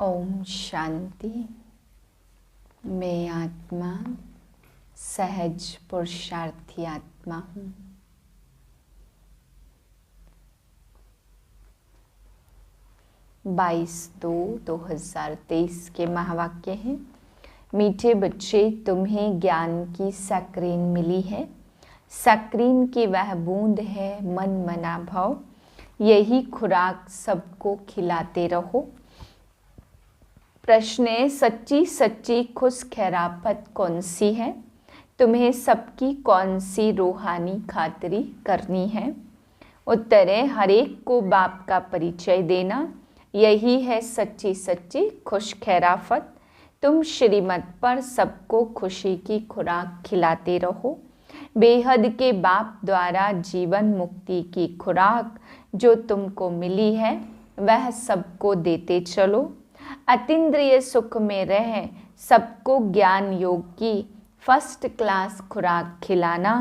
ओम शांति। मैं आत्मा सहज पुरुषार्थी आत्मा हूँ। बाईस 2/2023 के महावाक्य हैं। मीठे बच्चे, तुम्हें ज्ञान की सक्रीन मिली है। सक्रीन की वह बूंद है मन मना भाव। यही खुराक सबको खिलाते रहो। प्रश्न है, सच्ची सच्ची खुश खैरापत कौन सी है? तुम्हें सबकी कौन सी रूहानी खातिरी करनी है? उत्तर है, हर एक को बाप का परिचय देना। यही है सच्ची सच्ची खुश खैराफत। तुम श्रीमत पर सबको खुशी की खुराक खिलाते रहो। बेहद के बाप द्वारा जीवन मुक्ति की खुराक जो तुमको मिली है वह सबको देते चलो। अतीन्द्रिय सुख में रह सबको ज्ञान योग की फर्स्ट क्लास खुराक खिलाना,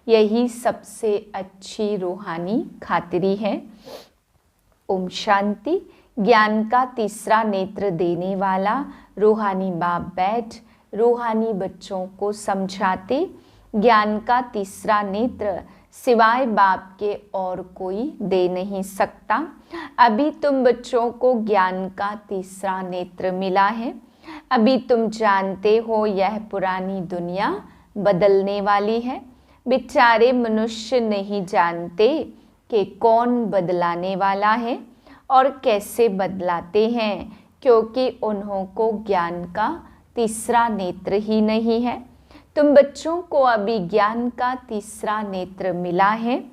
यही सबसे अच्छी रूहानी खातिरी है। ओम शांति। ज्ञान का तीसरा नेत्र देने वाला रूहानी बाप बैठ रूहानी बच्चों को समझाते। ज्ञान का तीसरा नेत्र सिवाय बाप के और कोई दे नहीं सकता। अभी तुम बच्चों को ज्ञान का तीसरा नेत्र मिला है। अभी तुम जानते हो यह पुरानी दुनिया बदलने वाली है। बेचारे मनुष्य नहीं जानते कि कौन बदलाने वाला है और कैसे बदलाते हैं, क्योंकि उन्हों को ज्ञान का तीसरा नेत्र ही नहीं है। तुम बच्चों को अभी ज्ञान का तीसरा नेत्र मिला है,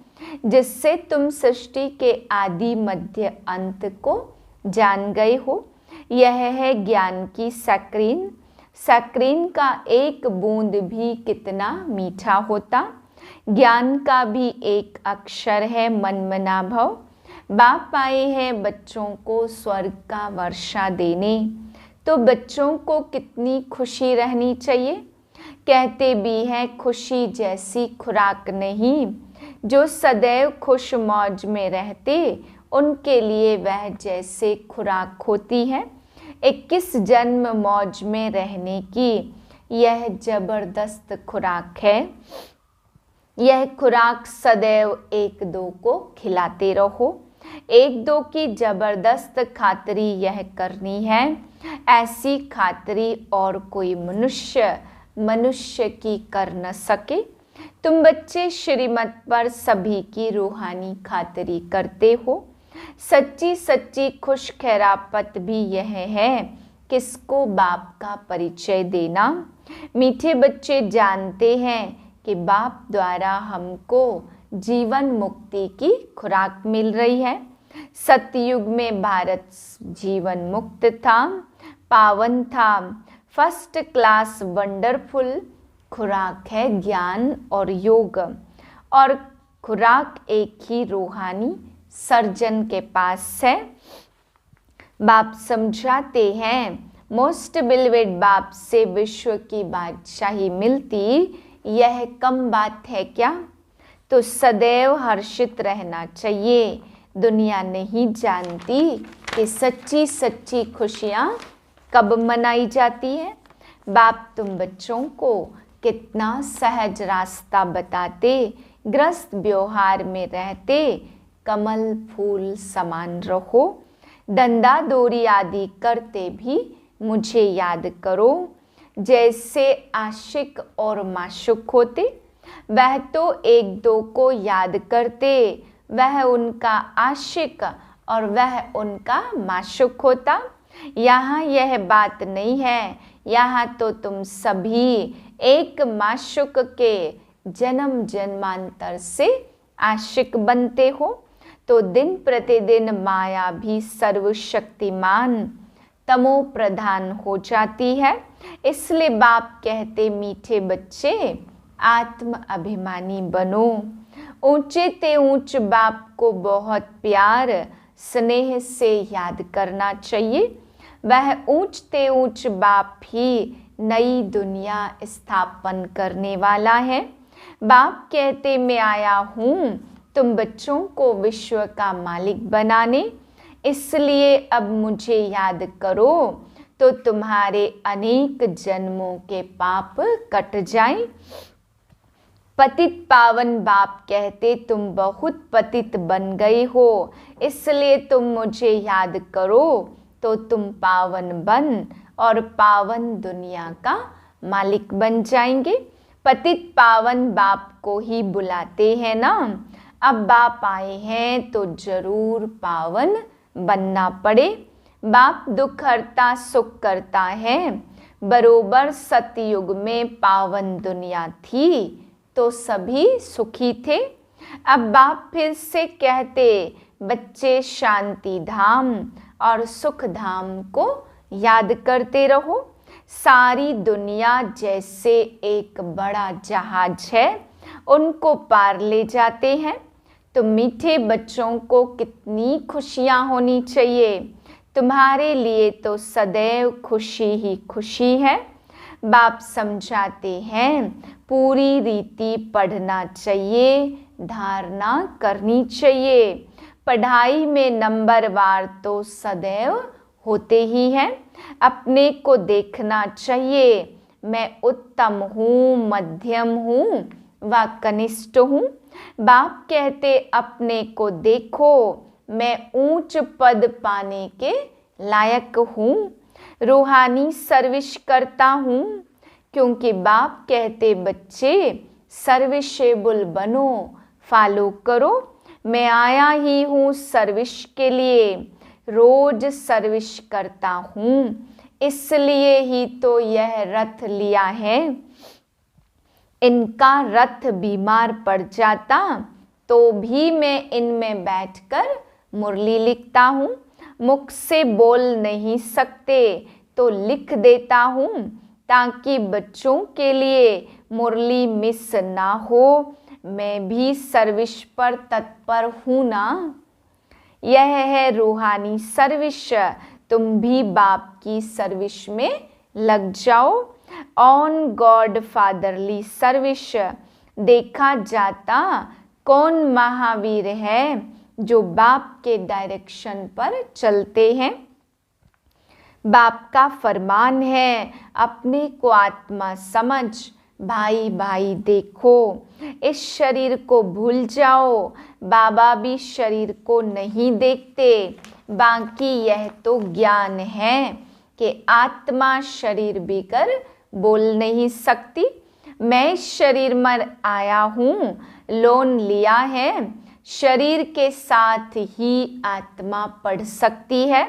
जिससे तुम सृष्टि के आदि मध्य अंत को जान गए हो। यह है ज्ञान की सक्रीन। सक्रीन का एक बूंद भी कितना मीठा होता। ज्ञान का भी एक अक्षर है मनमना भव। बाप आए हैं बच्चों को स्वर्ग का वर्षा देने, तो बच्चों को कितनी खुशी रहनी चाहिए। कहते भी हैं खुशी जैसी खुराक नहीं। जो सदैव खुश मौज में रहते उनके लिए वह जैसे खुराक होती है। 21 जन्म मौज में रहने की यह जबरदस्त खुराक है। यह खुराक सदैव एक दो को खिलाते रहो। एक दो की जबरदस्त खातिरी यह करनी है। ऐसी खातिरी और कोई मनुष्य की कर न सके। तुम बच्चे श्रीमत पर सभी की रूहानी खातिरी करते हो। सच्ची सच्ची खुश खैरापत भी यह है किसको बाप का परिचय देना। मीठे बच्चे जानते हैं कि बाप द्वारा हमको जीवन मुक्ति की खुराक मिल रही है। सतयुग में भारत जीवन मुक्त था, पावन था। फर्स्ट क्लास वंडरफुल खुराक है ज्ञान और योग, और खुराक एक ही रूहानी सर्जन के पास है। बाप समझाते हैं, मोस्ट बिलवेड बाप से विश्व की बादशाही मिलती यह कम बात है क्या? तो सदैव हर्षित रहना चाहिए। दुनिया नहीं जानती कि सच्ची सच्ची खुशियाँ कब मनाई जाती है। बाप तुम बच्चों को कितना सहज रास्ता बताते, ग्रस्त व्यवहार में रहते कमल फूल समान रहो। धंधा दौरी आदि करते भी मुझे याद करो। जैसे आशिक और माशुक होते, वह तो एक दो को याद करते, वह उनका आशिक और वह उनका माशुक होता। यहाँ यह बात नहीं है। यहाँ तो तुम सभी एक माशुक के जन्म जन्मांतर से आशिक बनते हो। तो दिन प्रतिदिन माया भी सर्वशक्तिमान तमो प्रधान हो जाती है। इसलिए बाप कहते, मीठे बच्चे आत्म अभिमानी बनो। ऊंचे ते ऊंच बाप को बहुत प्यार स्नेह से याद करना चाहिए। वह ऊंच ते ऊंच बाप ही नई दुनिया स्थापन करने वाला है। बाप कहते, मैं आया हूँ तुम बच्चों को विश्व का मालिक बनाने। इसलिए अब मुझे याद करो तो तुम्हारे अनेक जन्मों के पाप कट जाएं। पतित पावन बाप कहते तुम बहुत पतित बन गए हो, इसलिए तुम मुझे याद करो तो तुम पावन बन और पावन दुनिया का मालिक बन जाएंगे। पतित पावन बाप को ही बुलाते हैं ना। अब बाप आए हैं तो जरूर पावन बनना पड़े। बाप दुख हरता सुख करता है। बरोबर सतयुग में पावन दुनिया थी तो सभी सुखी थे। अब बाप फिर से कहते बच्चे शांति धाम और सुख धाम को याद करते रहो। सारी दुनिया जैसे एक बड़ा जहाज है, उनको पार ले जाते हैं। तो मीठे बच्चों को कितनी खुशियाँ होनी चाहिए। तुम्हारे लिए तो सदैव खुशी ही खुशी है। बाप समझाते हैं पूरी रीति पढ़ना चाहिए, धारणा करनी चाहिए। पढ़ाई में नंबरवार तो सदैव होते ही हैं। अपने को देखना चाहिए, मैं उत्तम हूँ, मध्यम हूँ व कनिष्ठ हूँ। बाप कहते अपने को देखो, मैं ऊंच पद पाने के लायक हूँ, रूहानी सर्विस करता हूँ। क्योंकि बाप कहते बच्चे सर्विसेबल बनो, फॉलो करो। मैं आया ही हूँ सर्विस के लिए, रोज सर्विस करता हूँ, इसलिए ही तो यह रथ लिया है। इनका रथ बीमार पड़ जाता तो भी मैं इनमें बैठकर मुरली लिखता हूँ। मुख से बोल नहीं सकते तो लिख देता हूँ, ताकि बच्चों के लिए मुरली मिस ना हो। मैं भी सर्विस पर तत्पर हूँ ना। यह है रूहानी सर्विस। तुम भी बाप की सर्विस में लग जाओ। On God fatherly service. देखा जाता कौन महावीर है जो बाप के डायरेक्शन पर चलते हैं। बाप का फरमान है अपने को आत्मा समझ, भाई भाई देखो। इस शरीर को भूल जाओ। बाबा भी शरीर को नहीं देखते, बाकी यह तो ज्ञान है कि आत्मा शरीर बिगर बोल नहीं सकती। मैं इस शरीर में आया हूँ, लोन लिया है। शरीर के साथ ही आत्मा पढ़ सकती है।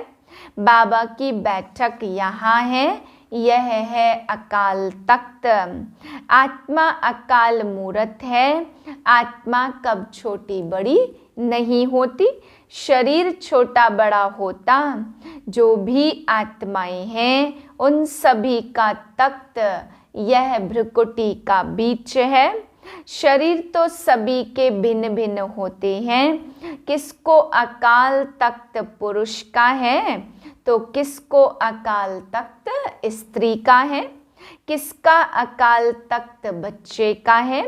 बाबा की बैठक यहाँ है, यह है अकाल तख्त। आत्मा अकाल मूर्त है। आत्मा कब छोटी बड़ी नहीं होती। शरीर छोटा बड़ा होता। जो भी आत्माएं हैं उन सभी का तख्त यह भ्रुकुटी का बीच है। शरीर तो सभी के भिन्न भिन्न होते हैं। किसको अकाल तख्त पुरुष का है तो किसको अकाल तख्त स्त्री का है, किसका अकाल तख्त बच्चे का है।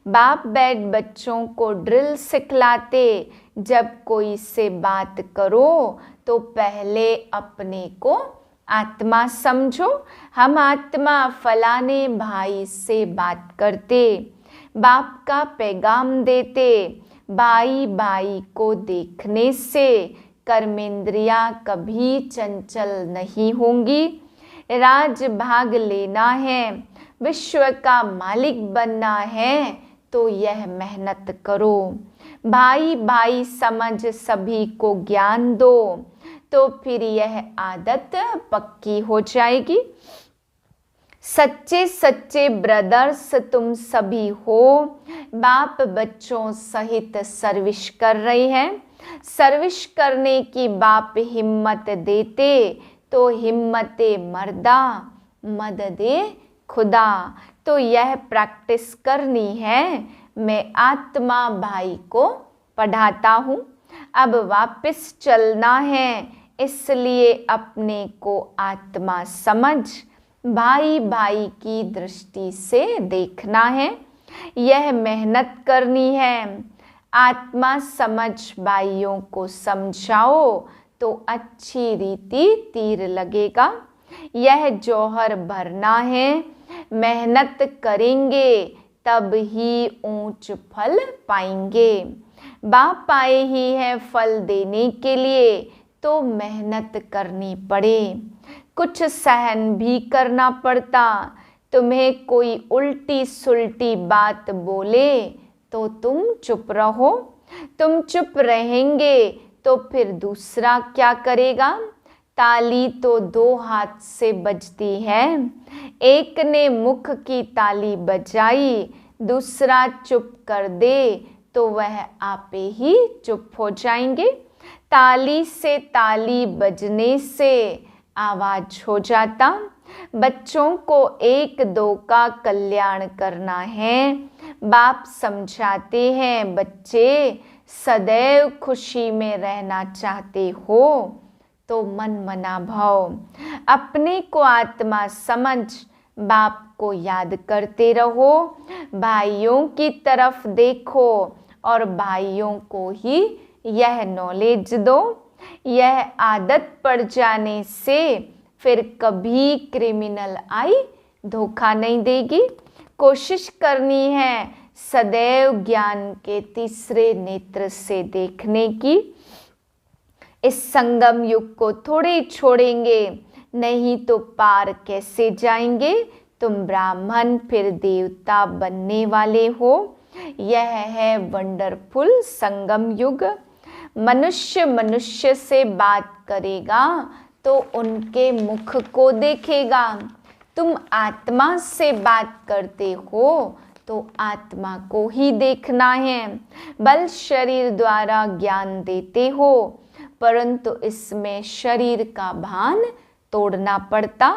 बाप बैठ बच्चों को ड्रिल सिखलाते, जब कोई से बात करो तो पहले अपने को आत्मा समझो। हम आत्मा फलाने भाई से बात करते, बाप का पैगाम देते। भाई भाई को देखने से कर्मेंद्रियां कभी चंचल नहीं होंगी। राज भाग लेना है, विश्व का मालिक बनना है तो यह मेहनत करो। भाई भाई समझ सभी को ज्ञान दो, तो फिर यह आदत पक्की हो जाएगी। सच्चे सच्चे ब्रदर्स तुम सभी हो। बाप बच्चों सहित सर्विस कर रहे हैं। सर्विस करने की बाप हिम्मत देते तो हिम्मते मर्दा मददे खुदा। तो यह प्रैक्टिस करनी है। मैं आत्मा भाई को पढ़ाता हूँ। अब वापस चलना है, इसलिए अपने को आत्मा समझ भाई भाई की दृष्टि से देखना है। यह मेहनत करनी है। आत्मा समझ भाइयों को समझाओ तो अच्छी रीति तीर लगेगा। यह जौहर भरना है, मेहनत करेंगे तब ही ऊंच फल पाएंगे। बाप आए ही है फल देने के लिए, तो मेहनत करनी पड़े। कुछ सहन भी करना पड़ता। तुम्हें कोई उल्टी सुल्टी बात बोले तो तुम चुप रहो। तुम चुप रहेंगे तो फिर दूसरा क्या करेगा? ताली तो दो हाथ से बजती है। एक ने मुख की ताली बजाई, दूसरा चुप कर दे तो वह आपे ही चुप हो जाएंगे। ताली से ताली बजने से आवाज हो जाता। बच्चों को एक दो का कल्याण करना है। बाप समझाते हैं, बच्चे सदैव खुशी में रहना चाहते हो तो मन मना भाव, अपने को आत्मा समझ बाप को याद करते रहो। भाइयों की तरफ देखो और भाइयों को ही यह नॉलेज दो। यह आदत पड़ जाने से फिर कभी क्रिमिनल आई धोखा नहीं देगी। कोशिश करनी है सदैव ज्ञान के तीसरे नेत्र से देखने की। इस संगम युग को थोड़े छोड़ेंगे, नहीं तो पार कैसे जाएंगे। तुम ब्राह्मण फिर देवता बनने वाले हो। यह है वंडरफुल संगम युग। मनुष्य मनुष्य से बात करेगा तो उनके मुख को देखेगा। तुम आत्मा से बात करते हो तो आत्मा को ही देखना है। बल शरीर द्वारा ज्ञान देते हो, परंतु इसमें शरीर का भान तोड़ना पड़ता।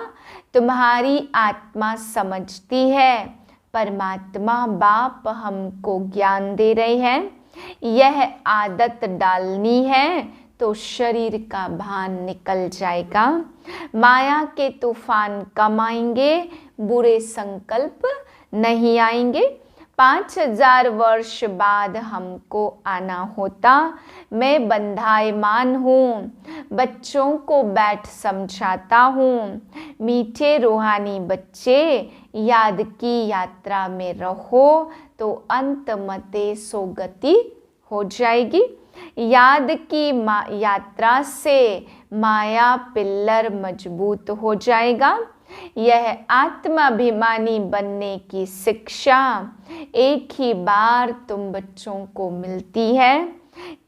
तुम्हारी आत्मा समझती है परमात्मा बाप हमको ज्ञान दे रहे हैं। यह आदत डालनी है तो शरीर का भान निकल जाएगा। माया के तूफान कम आएंगे, बुरे संकल्प नहीं आएंगे। 5000 वर्ष बाद हमको आना होता। मैं बंधायमान हूँ, बच्चों को बैठ समझाता हूँ। मीठे रूहानी बच्चे, याद की यात्रा में रहो तो अंत मते सोगति हो जाएगी। याद की यात्रा से माया पिल्लर मजबूत हो जाएगा। यह आत्माभिमानी बनने की शिक्षा एक ही बार तुम बच्चों को मिलती है।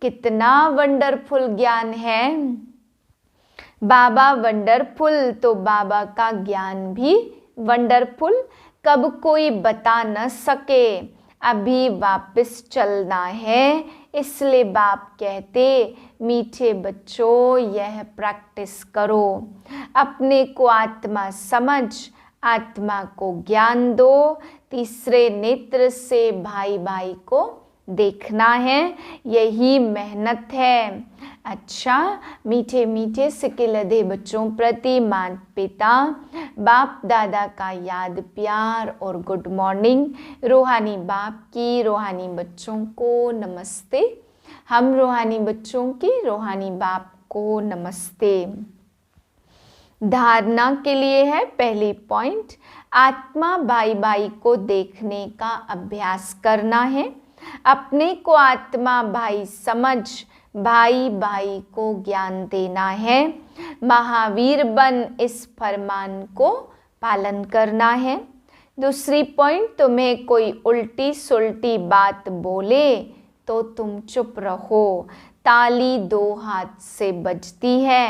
कितना वंडरफुल ज्ञान है। बाबा वंडरफुल तो बाबा का ज्ञान भी वंडरफुल। कब कोई बता न सके, अभी वापस चलना है। इसलिए बाप कहते, मीठे बच्चों यह प्रैक्टिस करो। अपने को आत्मा समझ, आत्मा को ज्ञान दो। तीसरे नेत्र से भाई भाई को देखना है, यही मेहनत है। अच्छा, मीठे मीठे सिक्के लदे बच्चों प्रति माता पिता बाप दादा का याद प्यार और गुड मॉर्निंग। रूहानी बाप की रूहानी बच्चों को नमस्ते। हम रूहानी बच्चों की रूहानी बाप को नमस्ते। धारणा के लिए है पहली पॉइंट, आत्मा भाई भाई को देखने का अभ्यास करना है। अपने को आत्मा भाई समझ भाई भाई को ज्ञान देना है। महावीर बन इस फरमान को पालन करना है। दूसरी पॉइंट, तुम्हें कोई उल्टी सुल्टी बात बोले तो तुम चुप रहो। ताली दो हाथ से बजती है।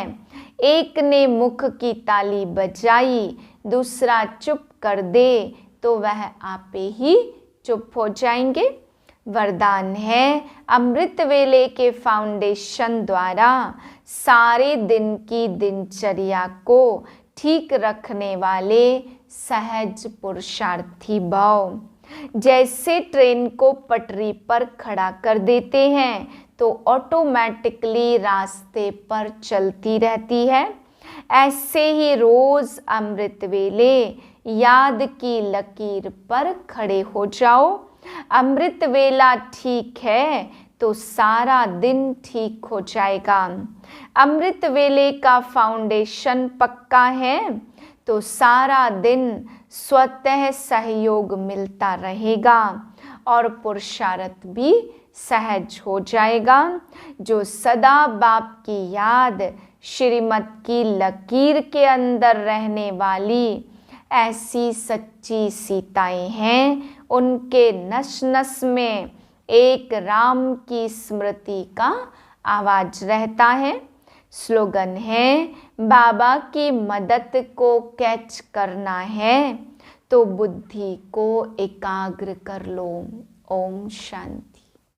एक ने मुख की ताली बजाई, दूसरा चुप कर दे तो वह आपे ही चुप हो जाएंगे। वरदान है, अमृत वेले के फाउंडेशन द्वारा सारे दिन की दिनचर्या को ठीक रखने वाले सहज पुरुषार्थी भाव। जैसे ट्रेन को पटरी पर खड़ा कर देते हैं तो ऑटोमेटिकली रास्ते पर चलती रहती है, ऐसे ही रोज अमृत वेले याद की लकीर पर खड़े हो जाओ। अमृत वेला ठीक है तो सारा दिन ठीक हो जाएगा। अमृत वेले का फाउंडेशन पक्का है तो सारा दिन स्वतः सहयोग मिलता रहेगा और पुरुषार्थ भी सहज हो जाएगा। जो सदा बाप की याद श्रीमत की लकीर के अंदर रहने वाली ऐसी सच्ची सीताएं हैं, उनके नस नस में एक राम की स्मृति का आवाज रहता है। स्लोगन है, बाबा की मदद को कैच करना है तो बुद्धि को एकाग्र कर लो। ओम शांति।